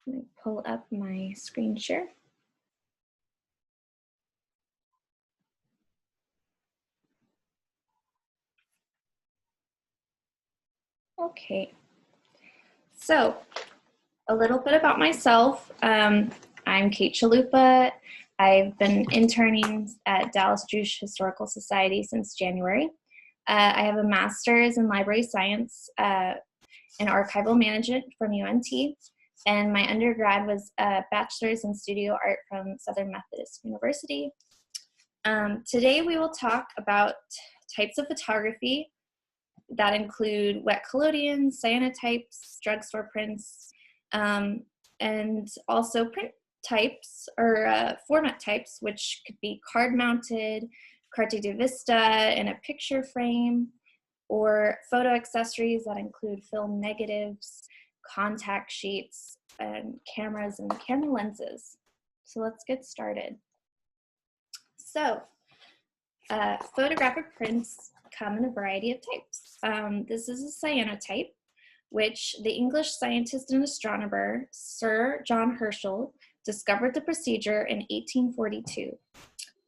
Let me pull up my screen share. Okay, so a little bit about myself. I'm Kate Chalupa. I've been interning at Dallas Jewish Historical Society since January. I have a master's in library science and archival management from UNT, and my undergrad was a bachelor's in studio art from Southern Methodist University. Today we will talk about types of photography that include wet collodions, cyanotypes, drugstore prints, and also print types or format types, which could be card-mounted, carte de vista in a picture frame, or photo accessories that include film negatives, contact sheets, and cameras and camera lenses. So let's get started. So photographic prints come in a variety of types. This is a cyanotype, which the English scientist and astronomer Sir John Herschel discovered the procedure in 1842.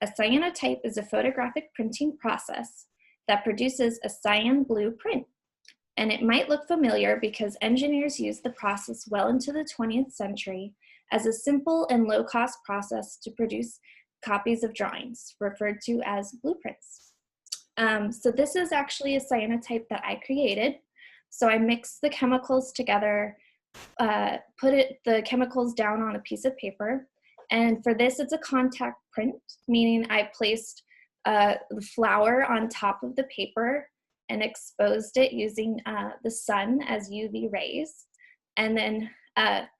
A cyanotype is a photographic printing process that produces a cyan blue print. And it might look familiar because engineers used the process well into the 20th century as a simple and low-cost process to produce copies of drawings, referred to as blueprints. So this is actually a cyanotype that I created. So I mixed the chemicals together, put the chemicals down on a piece of paper. And for this, it's a contact print, meaning I placed the flour on top of the paper and exposed it using the sun as UV rays, and then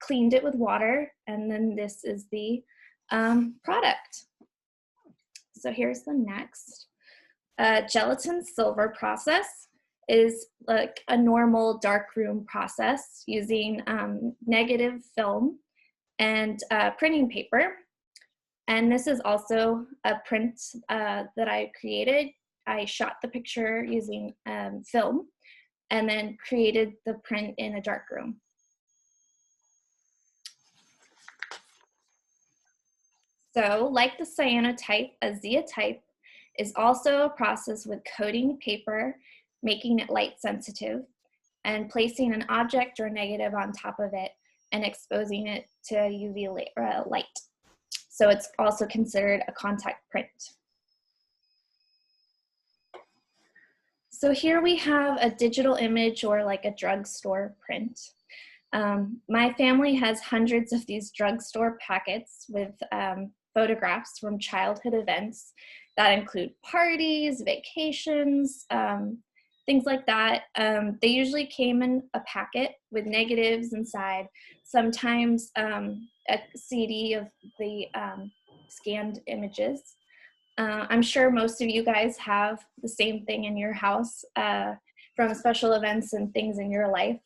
cleaned it with water. And then this is the product. So here's the next. Gelatin silver process is like a normal darkroom process using negative film and printing paper. And this is also a print that I created. I shot the picture using film and then created the print in a darkroom. So like the cyanotype, a zeotype is also a process with coating paper, making it light sensitive, and placing an object or negative on top of it and exposing it to UV light. So it's also considered a contact print. So here we have a digital image or like a drugstore print. My family has hundreds of these drugstore packets with photographs from childhood events that include parties, vacations, things like that. They usually came in a packet with negatives inside, sometimes a CD of the scanned images. I'm sure most of you guys have the same thing in your house from special events and things in your life.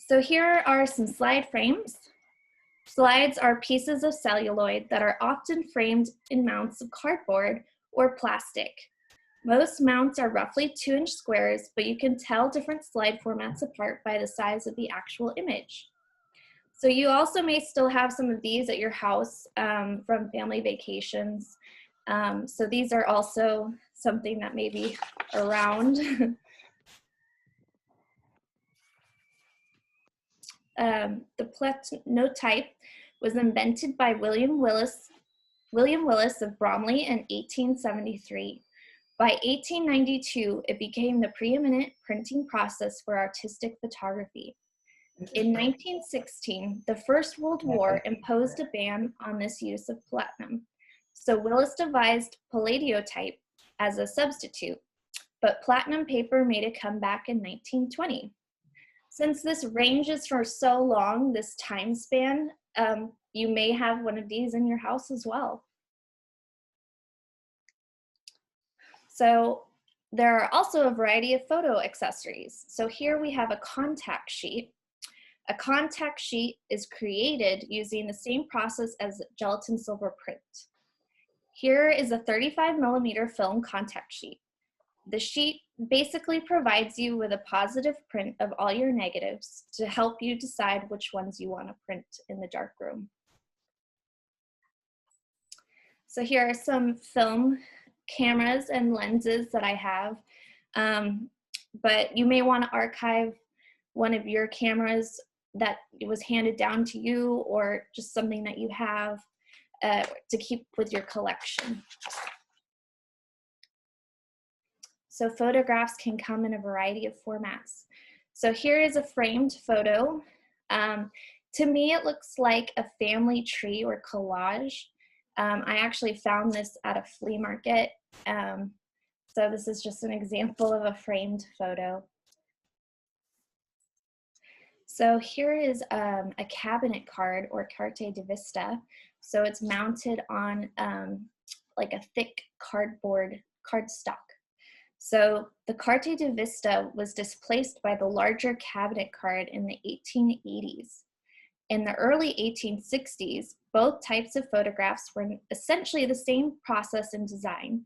So here are some slide frames. Slides are pieces of celluloid that are often framed in mounts of cardboard or plastic. Most mounts are roughly 2-inch squares, but you can tell different slide formats apart by the size of the actual image. So you also may still have some of these at your house from family vacations. So these are also something that may be around. The pletnotype was invented by William Willis of Bromley in 1873. By 1892, it became the preeminent printing process for artistic photography. In 1916, the First World War imposed a ban on this use of platinum. So Willis devised palladiotype as a substitute, but platinum paper made a comeback in 1920. Since this ranges for so long, this time span, you may have one of these in your house as well. So there are also a variety of photo accessories. So here we have a contact sheet. A contact sheet is created using the same process as gelatin silver print. Here is a 35mm film contact sheet. The sheet basically provides you with a positive print of all your negatives to help you decide which ones you want to print in the darkroom. So here are some film cameras and lenses that I have, but you may want to archive one of your cameras that was handed down to you, or just something that you have to keep with your collection. So photographs can come in a variety of formats. So here is a framed photo. To me, it looks like a family tree or collage. I actually found this at a flea market. So this is just an example of a framed photo. So here is a cabinet card or carte de vista. So it's mounted on like a thick cardboard cardstock. So the carte de vista was displaced by the larger cabinet card in the 1880s. In the early 1860s, both types of photographs were essentially the same process and design.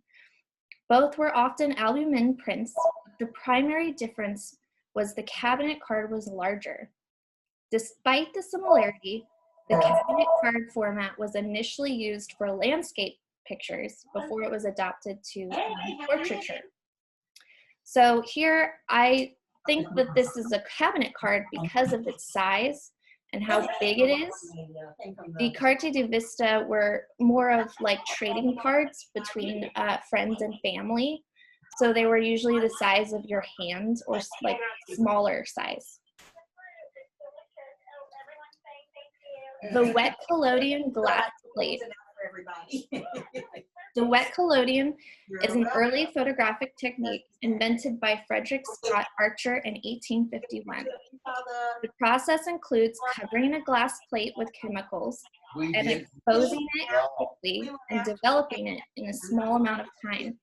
Both were often albumin prints. The primary difference was the cabinet card was larger. Despite the similarity, the cabinet card format was initially used for landscape pictures before it was adopted to portraiture. So here, I think that this is a cabinet card because of its size and how big it is. The carte de vista were more of like trading cards between friends and family. So they were usually the size of your hand or like smaller size. The wet collodion glass plate. The wet collodion is an early photographic technique invented by Frederick Scott Archer in 1851. The process includes covering a glass plate with chemicals and exposing it quickly and developing it in a small amount of time.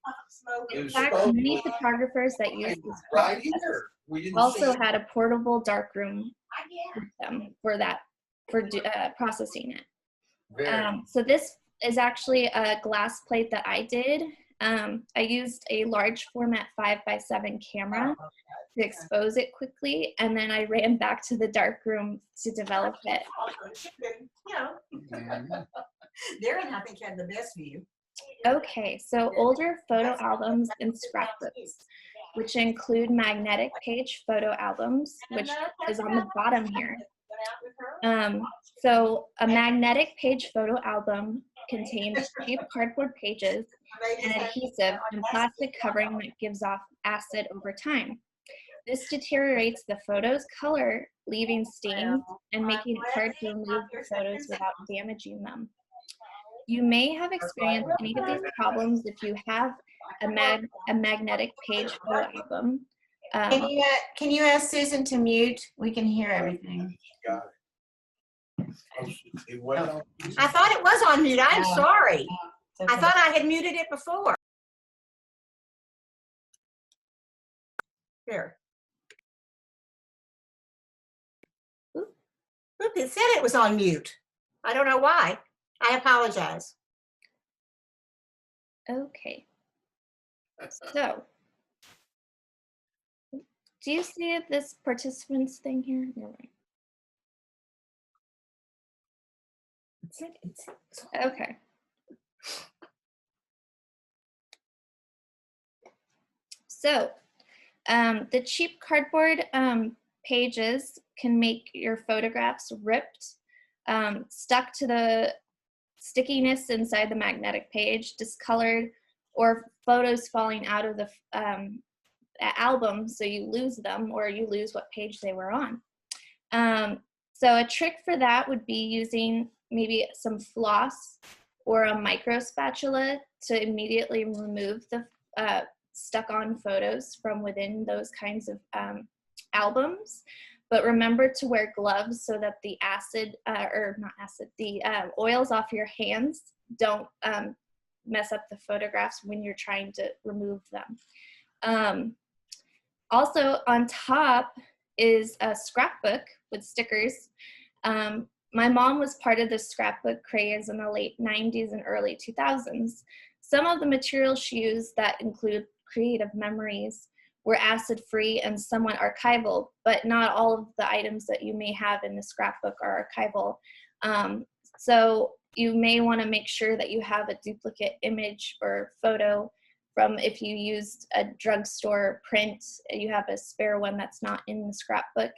In fact, many photographers that used this process also had a portable darkroom with them for processing it. So this is actually a glass plate that I did. I used a large format 5x7 camera to expose it quickly, and then I ran back to the darkroom to develop it. Darren, I think, had the best view. Okay, so older photo albums and scrapbooks, which include magnetic page photo albums, which is on the bottom here. So a magnetic page photo album contains cheap cardboard pages and adhesive and plastic covering that gives off acid over time. This deteriorates the photo's color, leaving stains and making it hard to remove the photos without damaging them. You may have experienced any of these problems if you have a magnetic page photo album. Can you ask Susan to mute? We can hear everything. Got it. I thought it was on mute. I'm sorry. I thought I had muted it before. Here. Oop, it said it was on mute. I don't know why. I apologize. Okay. So, do you see this participants thing here? No, right. Okay. So, the cheap cardboard pages can make your photographs ripped, stuck to the stickiness inside the magnetic page, discolored, or photos falling out of the album, so you lose them or you lose what page they were on. So a trick for that would be using maybe some floss or a micro spatula to immediately remove the stuck-on photos from within those kinds of albums. But remember to wear gloves so that the the oils off your hands don't mess up the photographs when you're trying to remove them. Also on top is a scrapbook with stickers. My mom was part of the scrapbook craze in the late 90s and early 2000s. Some of the materials she used that include creative memories were acid-free and somewhat archival, but not all of the items that you may have in the scrapbook are archival. So you may want to make sure that you have a duplicate image or photo from, if you used a drugstore print, you have a spare one that's not in the scrapbook.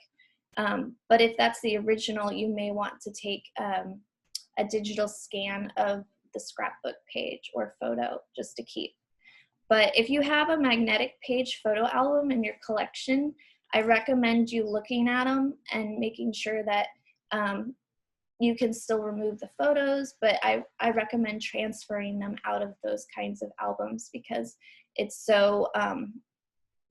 But if that's the original, you may want to take a digital scan of the scrapbook page or photo just to keep. But if you have a magnetic page photo album in your collection, I recommend you looking at them and making sure that you can still remove the photos, but I recommend transferring them out of those kinds of albums because it's so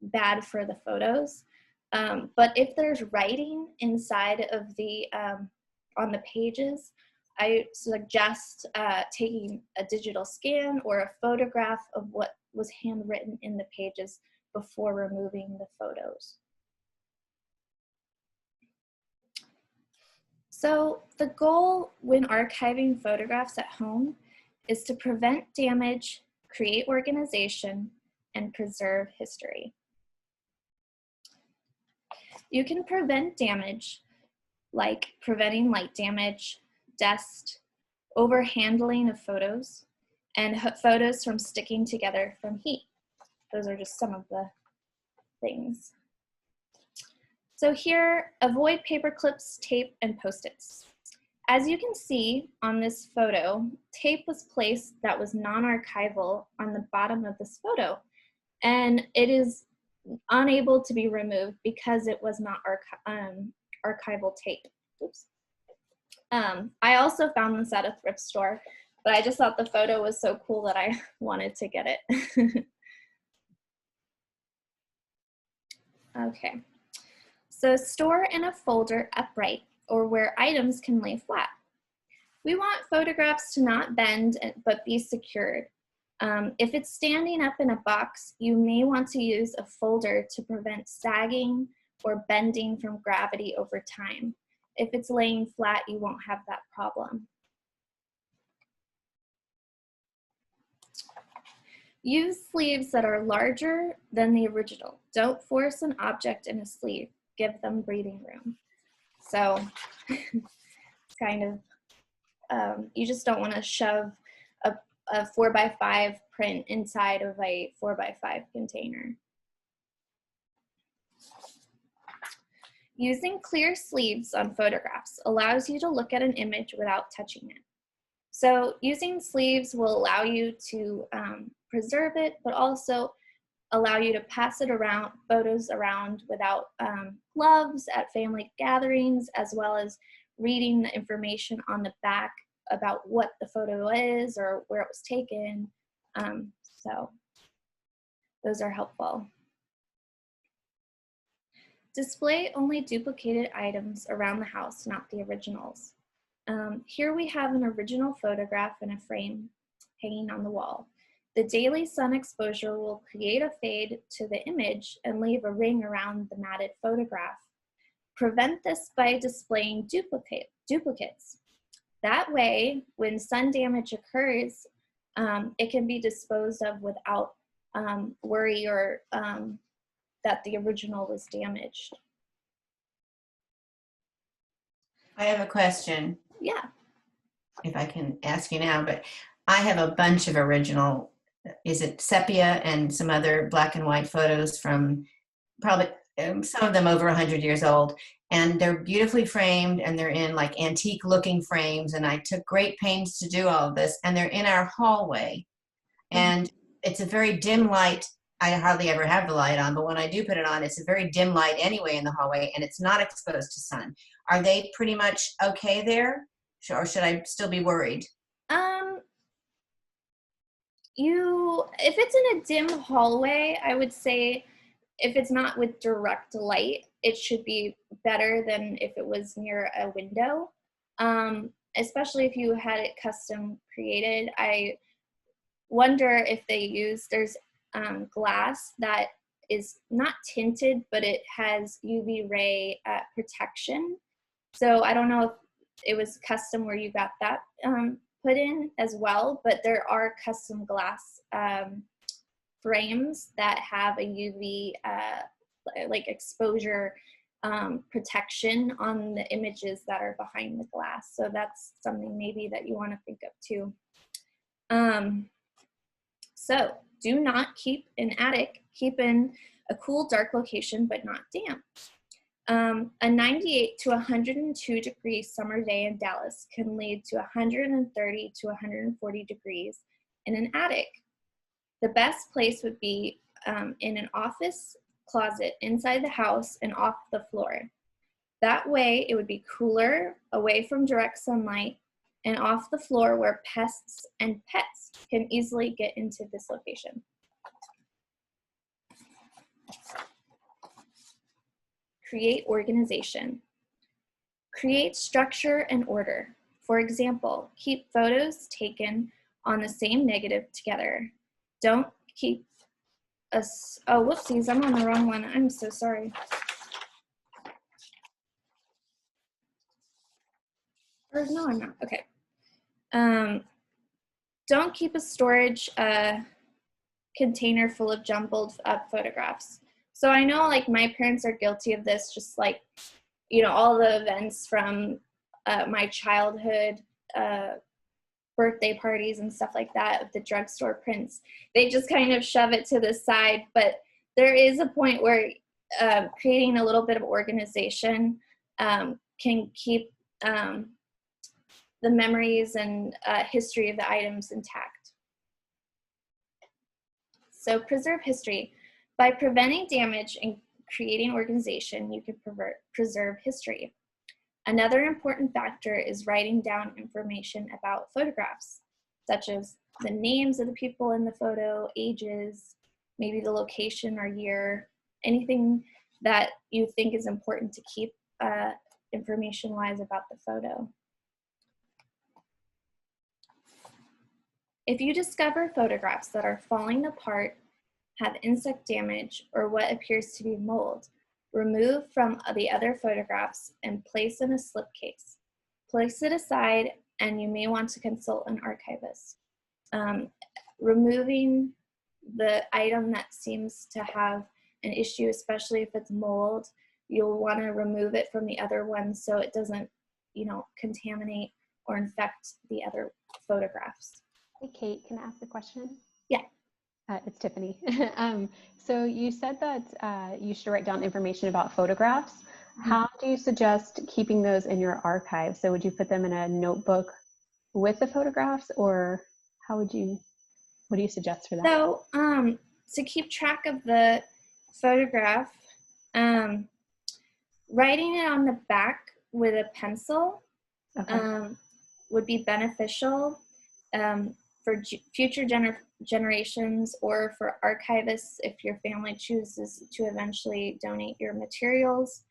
bad for the photos. But if there's writing inside of the, on the pages, I suggest taking a digital scan or a photograph of what was handwritten in the pages before removing the photos. So the goal when archiving photographs at home is to prevent damage, create organization, and preserve history. You can prevent damage, like preventing light damage, dust, overhandling of photos, and photos from sticking together from heat. Those are just some of the things. So here, avoid paper clips, tape, and Post-its. As you can see on this photo, tape was placed that was non-archival on the bottom of this photo, and it is unable to be removed because it was not archival tape. Oops. I also found this at a thrift store, but I just thought the photo was so cool that I wanted to get it. Okay. So store in a folder upright or where items can lay flat. We want photographs to not bend but be secured. If it's standing up in a box, you may want to use a folder to prevent sagging or bending from gravity over time. If it's laying flat, you won't have that problem. Use sleeves that are larger than the original. Don't force an object in a sleeve. Give them breathing room. So it's kind of, you just don't want to shove a 4x5 print inside of a 4x5 container. Using clear sleeves on photographs allows you to look at an image without touching it. So using sleeves will allow you to preserve it, but also allow you to pass it around, photos around without gloves at family gatherings, as well as reading the information on the back about what the photo is or where it was taken. So those are helpful. Display only duplicated items around the house, not the originals. Here we have an original photograph in a frame hanging on the wall. The daily sun exposure will create a fade to the image and leave a ring around the matted photograph. Prevent this by displaying duplicates. That way, when sun damage occurs, it can be disposed of without worry or that the original was damaged. I have a question. Yeah. If I can ask you now, but I have a bunch of original, is it sepia and some other black and white photos from probably some of them over 100 years old, and they're beautifully framed and they're in like antique looking frames, and I took great pains to do all of this, and they're in our hallway, and it's a very dim light. I hardly ever have the light on, but when I do put it on, it's a very dim light anyway in the hallway, and it's not exposed to sun. Are they pretty much okay there? Or should I still be worried? If it's in a dim hallway, I would say if it's not with direct light, it should be better than if it was near a window. Especially if you had it custom created. I wonder if they use, there's glass that is not tinted, but it has UV ray protection. So I don't know if it was custom where you got that put in as well, but there are custom glass frames that have a UV like exposure protection on the images that are behind the glass. So that's something maybe that you want to think of too. So do not keep an attic, keep in a cool, dark location, but not damp. A 98 to 102 degree summer day in Dallas can lead to 130 to 140 degrees in an attic. The best place would be in an office closet inside the house and off the floor. That way it would be cooler, away from direct sunlight, and off the floor where pests and pets can easily get into this location. Create organization. Create structure and order. For example, keep photos taken on the same negative together. Don't keep us, oh, whoopsies, I'm on the wrong one. I'm so sorry. Or no, I'm not, okay. Don't keep a storage container full of jumbled up photographs. So I know like my parents are guilty of this, just like, you know, all the events from my childhood, birthday parties and stuff like that, with the drugstore prints, they just kind of shove it to the side. But there is a point where creating a little bit of organization can keep the memories and history of the items intact. So preserve history. By preventing damage and creating organization, you can preserve history. Another important factor is writing down information about photographs, such as the names of the people in the photo, ages, maybe the location or year, anything that you think is important to keep information-wise about the photo. If you discover photographs that are falling apart, have insect damage, or what appears to be mold, remove from the other photographs and place in a slipcase. Place it aside, and you may want to consult an archivist. Removing the item that seems to have an issue, especially if it's mold, you'll want to remove it from the other ones so it doesn't, you know, contaminate or infect the other photographs. Hey, Kate, can I ask a question? Yeah. It's Tiffany. So you said that you should write down information about photographs. Mm-hmm. How do you suggest keeping those in your archive? So would you put them in a notebook with the photographs, or how would you, what do you suggest for that? So to keep track of the photograph, writing it on the back with a pencil would be beneficial for future generations, or for archivists if your family chooses to eventually donate your materials.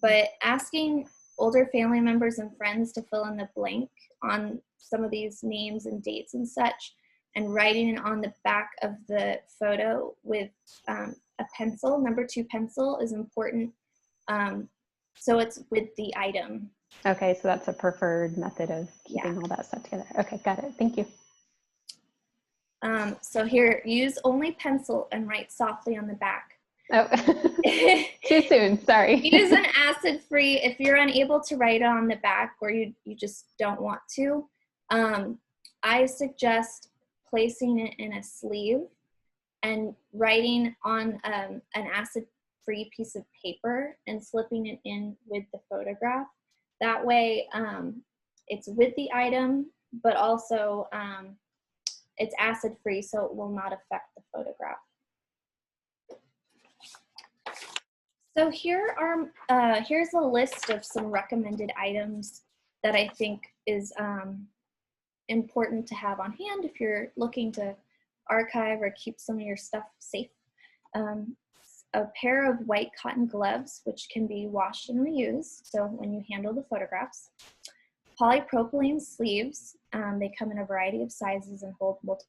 But asking older family members and friends to fill in the blank on some of these names and dates and such, and writing it on the back of the photo with a pencil, number 2 pencil, is important. So it's with the item. Okay, so that's a preferred method of keeping all that stuff together. Okay, got it. Thank you. So here, use only pencil and write softly on the back. Oh, too soon, sorry. Use an acid-free, if you're unable to write it on the back, or you just don't want to, I suggest placing it in a sleeve and writing on an acid-free piece of paper and slipping it in with the photograph. That way it's with the item, but also it's acid-free, so it will not affect the photograph. So here are here's a list of some recommended items that I think is important to have on hand if you're looking to archive or keep some of your stuff safe. A pair of white cotton gloves, which can be washed and reused, so when you handle the photographs. Polypropylene sleeves, they come in a variety of sizes and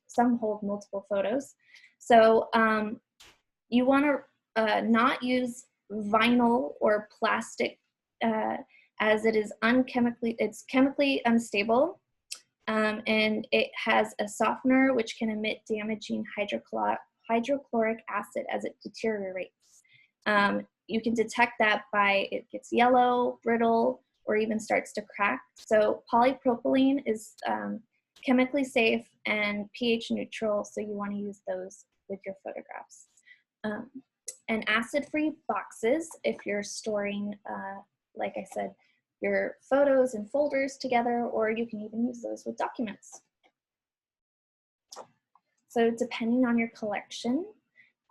some hold multiple photos. So you want to not use vinyl or plastic as it is it's chemically unstable, and it has a softener which can emit damaging hydrochloric acid as it deteriorates. You can detect that by it gets yellow, brittle, or even starts to crack. So polypropylene is chemically safe and pH neutral, so you want to use those with your photographs. And acid-free boxes, if you're storing, like I said, your photos and folders together, or you can even use those with documents. So depending on your collection,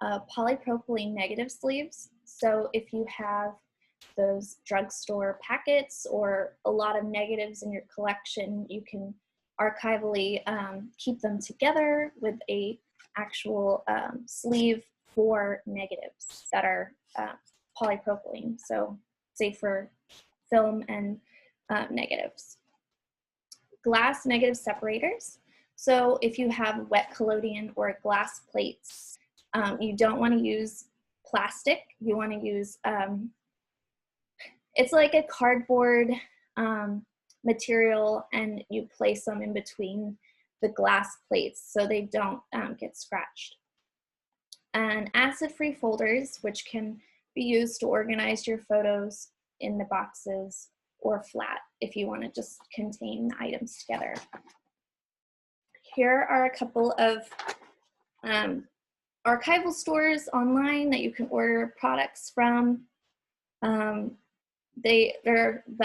polypropylene negative sleeves. So if you have those drugstore packets or a lot of negatives in your collection, you can archivally keep them together with a actual sleeve for negatives that are polypropylene, so safe for film and negatives. Glass negative separators. So if you have wet collodion or glass plates, you don't want to use plastic. You want to use, it's like a cardboard material, and you place them in between the glass plates so they don't get scratched. And acid-free folders, which can be used to organize your photos in the boxes, or flat if you want to just contain items together. Here are a couple of archival stores online that you can order products from. The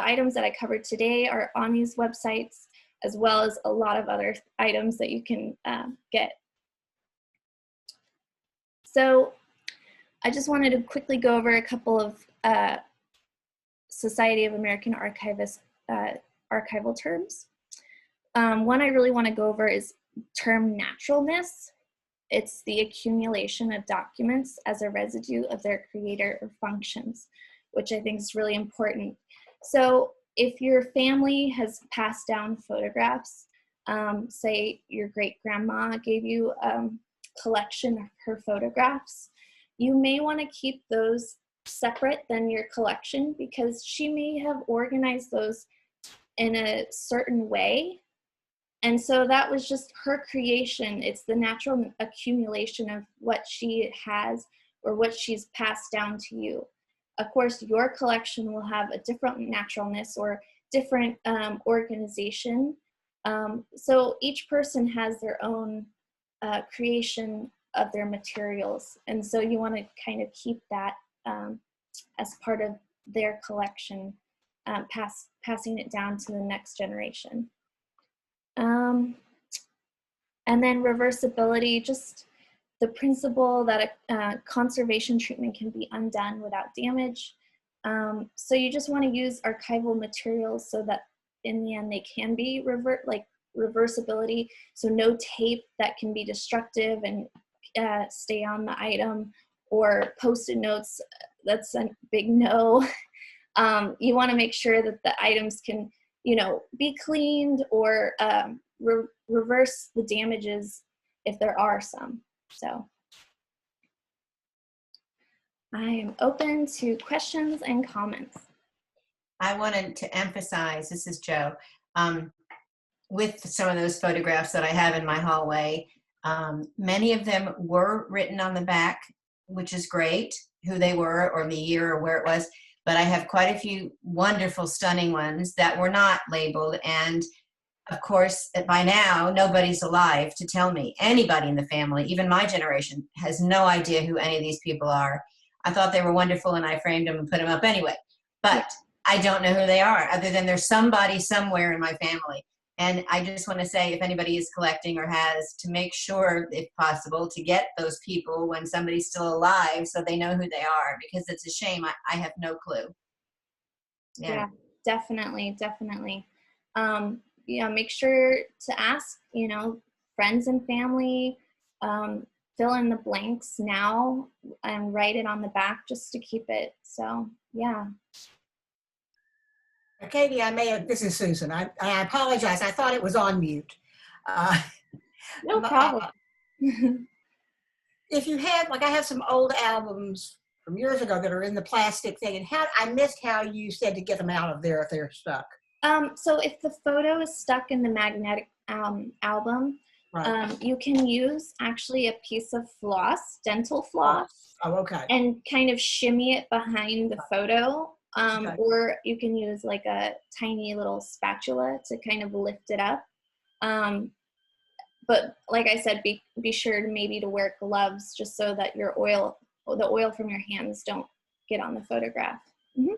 items that I covered today are on these websites, as well as a lot of other items that you can get. So I just wanted to quickly go over a couple of Society of American Archivists archival terms. One I really want to go over is term naturalness. It's the accumulation of documents as a residue of their creator or functions, which I think is really important. So if your family has passed down photographs, say your great-grandma gave you a collection of her photographs, you may want to keep those separate than your collection, because she may have organized those in a certain way. And so that was just her creation. It's the natural accumulation of what she has or what she's passed down to you. Of course, your collection will have a different naturalness or different organization. So each person has their own creation of their materials. And so you want to kind of keep that as part of their collection, passing it down to the next generation. And then reversibility, just the principle that a conservation treatment can be undone without damage. So you just want to use archival materials so that in the end they can be reversibility. So no tape that can be destructive and stay on the item, or Post-it notes, that's a big no. You want to make sure that the items can, be cleaned or reverse the damages if there are some. So I am open to questions and comments. I wanted to emphasize, this is Jo, with some of those photographs that I have in my hallway, many of them were written on the back, which is great, who they were or the year or where it was, but I have quite a few wonderful, stunning ones that were not labeled. And of course, by now, nobody's alive to tell me. Anybody in the family, even my generation, has no idea who any of these people are. I thought they were wonderful and I framed them and put them up anyway. But I don't know who they are, other than there's somebody somewhere in my family. And I just want to say, if anybody is collecting or has, to make sure, if possible, to get those people when somebody's still alive so they know who they are, because it's a shame. I have no clue. Yeah, definitely. Make sure to ask, friends and family, fill in the blanks now and write it on the back just to keep it. So, yeah. Katie, this is Susan. I apologize. I thought it was on mute. No problem. If you have, I have some old albums from years ago that are in the plastic thing, and I missed how you said to get them out of there if they're stuck. So if the photo is stuck in the magnetic album, Right. You can use actually a piece of floss, dental floss, Oh, okay. and kind of shimmy it behind the photo. Okay. Or you can use like a tiny little spatula to kind of lift it up. But like I said, be sure to maybe to wear gloves just so that the oil from your hands don't get on the photograph. Mm-hmm.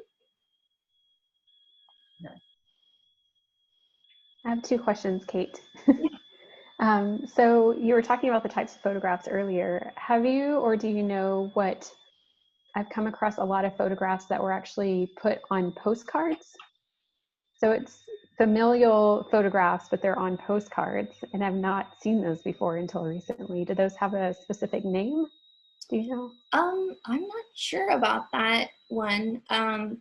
I have two questions, Kate. So you were talking about the types of photographs earlier. Have you, or do you know what, I've come across a lot of photographs that were actually put on postcards. So it's familial photographs, but they're on postcards, and I've not seen those before until recently. Do those have a specific name? Do you know? I'm not sure about that one.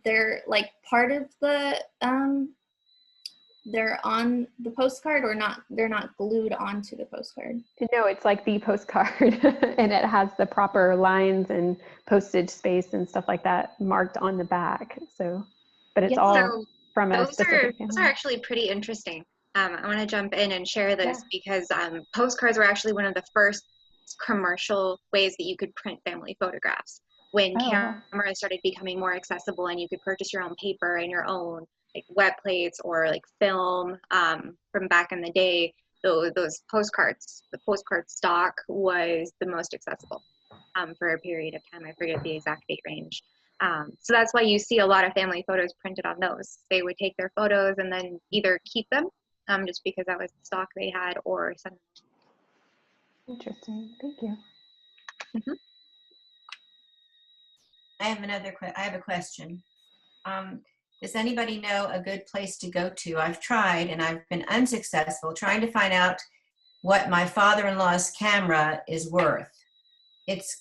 They're like part of the they're on the postcard or not, they're not glued onto the postcard. No, it's like the postcard and it has the proper lines and postage space and stuff like that marked on the back. So, but it's Yeah. all So from a those are specific those family. are actually pretty interesting. I want to jump in and share this because postcards were actually one of the first commercial ways that you could print family photographs. When cameras started becoming more accessible and you could purchase your own paper and your own like wet plates or like film from back in the day, those postcards, the postcard stock was the most accessible for a period of time. I forget the exact date range. So that's why you see a lot of family photos printed on those. They would take their photos and then either keep them just because that was the stock they had, or send them. Interesting. Thank you. Mm-hmm. I have a question. Does anybody know a good place to go to? I've tried and I've been unsuccessful trying to find out what my father-in-law's camera is worth. It's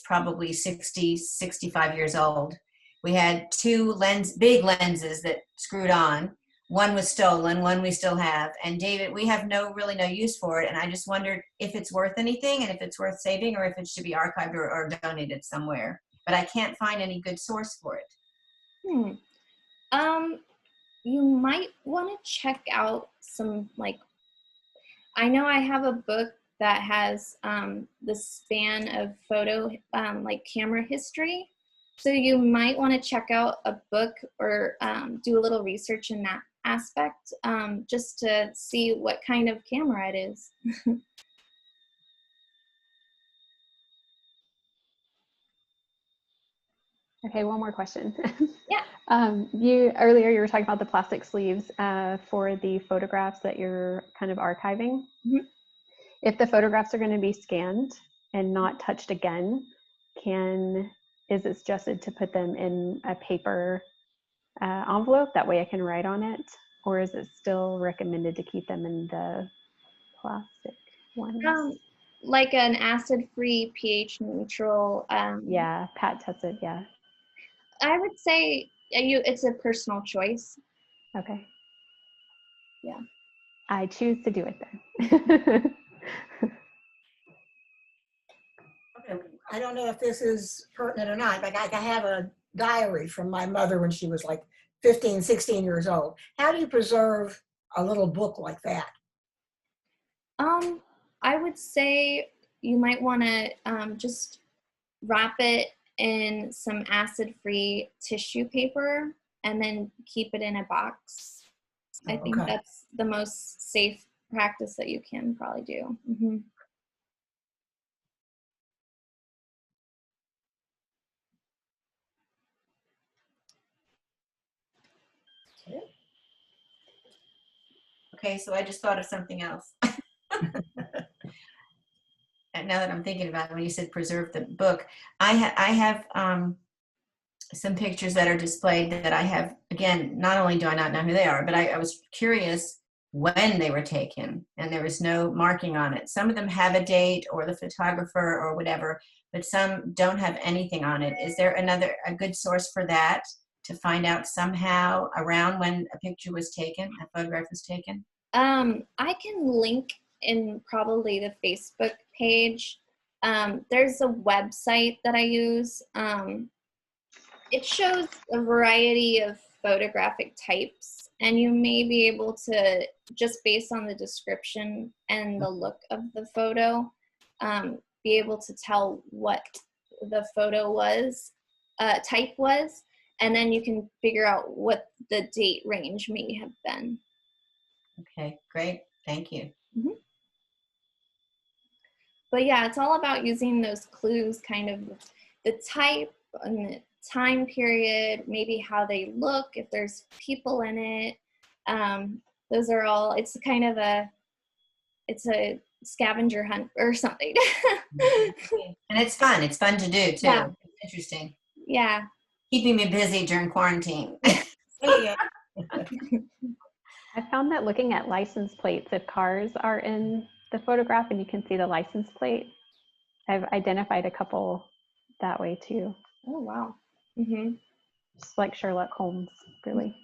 probably 60, 65 years old. We had two big lenses that screwed on. One was stolen, one we still have. And David, we have really no use for it. And I just wondered if it's worth anything and if it's worth saving or if it should be archived or donated somewhere. But I can't find any good source for it. You might want to check out some, like, I know I have a book that has the span of photo, like camera history. So you might want to check out a book or do a little research in that aspect just to see what kind of camera it is. Okay, one more question. Yeah. Earlier you were talking about the plastic sleeves for the photographs that you're kind of archiving. Mm-hmm. If the photographs are going to be scanned and not touched again, is it suggested to put them in a paper envelope? That way I can write on it, or is it still recommended to keep them in the plastic ones? Like an acid-free, pH neutral. Yeah, Pat tested. Yeah. I would say it's a personal choice. Okay. Yeah. I choose to do it then. I don't know if this is pertinent or not, but I have a diary from my mother when she was like 15, 16 years old. How do you preserve a little book like that? I would say you might want to just wrap it in some acid-free tissue paper and then keep it in a box. I think that's the most safe practice that you can probably do. Mm-hmm. Okay, so I just thought of something else. And now that I'm thinking about it, when you said preserve the book, I have some pictures that are displayed that I have, again, not only do I not know who they are, but I was curious when they were taken, and there was no marking on it. Some of them have a date or the photographer or whatever, but some don't have anything on it. Is there a good source for that, to find out somehow around when a picture was taken, a photograph was taken? I can link in probably the Facebook page. There's a website that I use. It shows a variety of photographic types, and you may be able to, just based on the description and the look of the photo, be able to tell what the photo was, type was, and then you can figure out what the date range may have been. Okay, great. Thank you. Mm-hmm. But yeah, it's all about using those clues, kind of the type and the time period, maybe how they look, if there's people in it. Those are all, it's kind of it's a scavenger hunt or something. And it's fun. It's fun to do too. Yeah. It's interesting. Yeah. Keeping me busy during quarantine. Yeah. I found that looking at license plates, if cars are in the photograph and you can see the license plate, I've identified a couple that way too. Oh, wow. Mm-hmm. Just like Sherlock Holmes, really.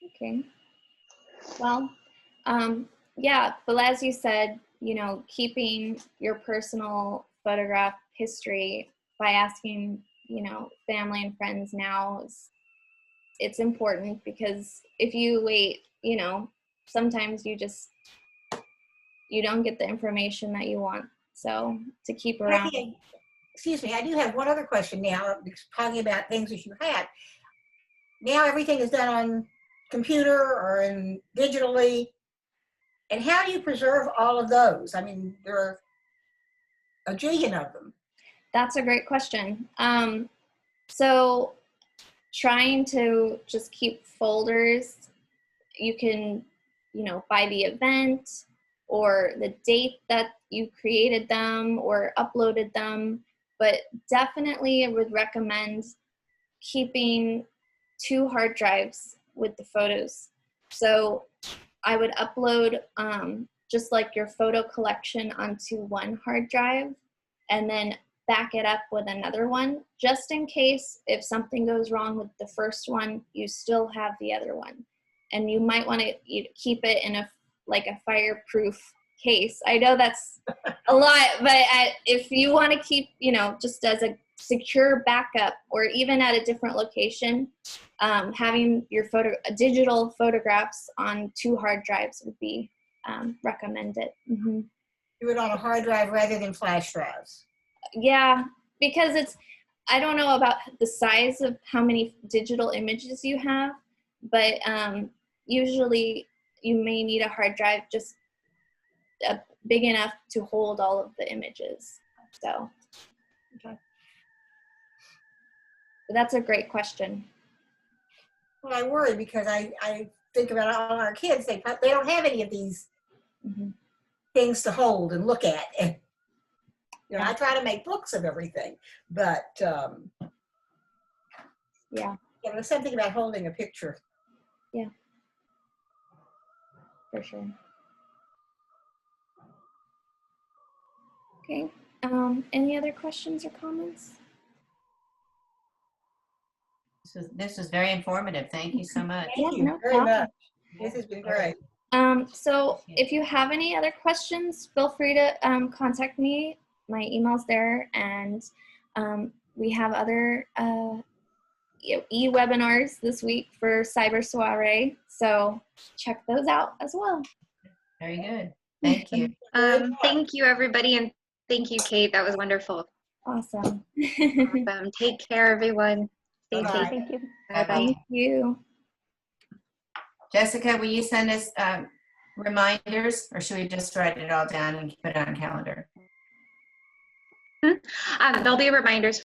Okay. Well, yeah, but as you said, you know, keeping your personal photograph history by asking, you know, family and friends now it's important, because if you wait, you know, sometimes you don't get the information that you want. So to keep around. Okay. Excuse me, I do have one other question now, talking about things that you had. Now everything is done on computer or in digitally. And how do you preserve all of those? I mean, there are a jillion of them. That's a great question. So trying to just keep folders, you can, you know, by the event or the date that you created them or uploaded them, but definitely I would recommend keeping 2 hard drives with the photos. So I would upload just like your photo collection onto 1 hard drive and then back it up with another one, just in case if something goes wrong with the first one, you still have the other one. And you might want to keep it in a fireproof case. I know that's a lot, but if you want to keep, you know, just as a secure backup, or even at a different location, having your digital photographs on 2 hard drives would be recommended. Mm-hmm. Do it on a hard drive rather than flash drives. Yeah, because I don't know about the size of how many digital images you have, but usually you may need a hard drive just big enough to hold all of the images. So, okay. But that's a great question. Well, I worry because I think about all our kids. They don't have any of these Mm-hmm. things to hold and look at. And, you know, I try to make books of everything, but Yeah. There's something about holding a picture. Yeah, for sure. Okay. Any other questions or comments? This was very informative. Thank you so much. Thank you no very problem. much. This has been great. So if you have any other questions, feel free to contact me. My email's there, and we have other e-webinars this week for Cyber Soiree, so check those out as well. Very good. Thank you. Thank you, everybody, and thank you, Kate. That was wonderful. Awesome. Take care, everyone. Stay Bye-bye. safe. Thank you. Bye-bye. Thank you. Jessica, will you send us reminders, or should we just write it all down and put it on a calendar? There'll be reminders